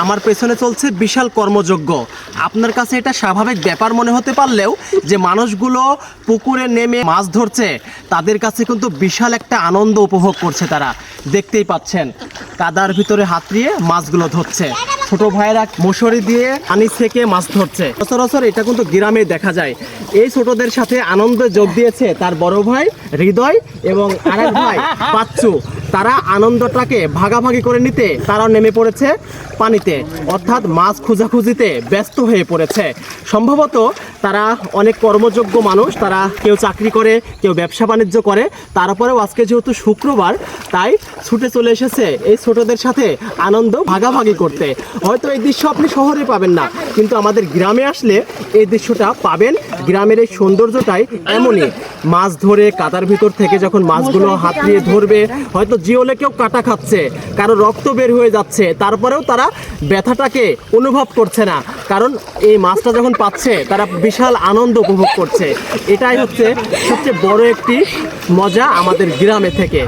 আমার পেছনে চলছে বিশাল কর্মযজ্ঞ। আপনার কাছে এটা স্বাভাবিক ব্যাপার মনে হতে পারলেও যে মানুষগুলো পুকুরে নেমে মাছ ধরছে তাদের কাছে কিন্তু বিশাল একটা আনন্দ উপভোগ করছে। তারা দেখতেই পাচ্ছেন কাদার ভিতরে হাত দিয়ে মাছগুলো ধরছে। ছোট ভাইয়েরা মশারি দিয়ে পানি থেকে মাছ ধরছে। সচরাচর এটা কিন্তু গ্রামে দেখা যায়। এই ছোটদের সাথে আনন্দে যোগ দিয়েছে তার বড় ভাই হৃদয় এবং আরেক ভাই বাচ্চু। তারা আনন্দটাকে ভাগাভাগি করে নিতে তারাও নেমে পড়েছে পানিতে, অর্থাৎ মাছ খোঁজাখুঁজিতে ব্যস্ত হয়ে পড়েছে। সম্ভবত তারা অনেক কর্মযোগ্য মানুষ, তারা কেউ চাকরি করে, কেউ ব্যবসা বাণিজ্য করে। তারপরেও আজকে যেহেতু শুক্রবার তাই ছুটে চলে এসেছে এই ছোটদের সাথে আনন্দ ভাগাভাগি করতে। হয়তো এই দৃশ্য আপনি শহরে পাবেন না, কিন্তু আমাদের গ্রামে আসলে এই দৃশ্যটা পাবেন। গ্রামের এই সৌন্দর্যটাই এমনই। মাছ ধরে কাদার ভিতর থেকে যখন মাছগুলো হাত দিয়ে ধরবে, হয়তো জিওলে কেউ কাটা খাচ্ছে, কারো রক্ত বের হয়ে যাচ্ছে, তারপরেও তারা ব্যথাটাকে অনুভব করছে না, কারণ এই মাছটা যখন পাচ্ছে তারা বিশাল আনন্দ উপভোগ করছে। এটাই হচ্ছে সবচেয়ে বড় একটি মজা আমাদের গ্রামে থেকে।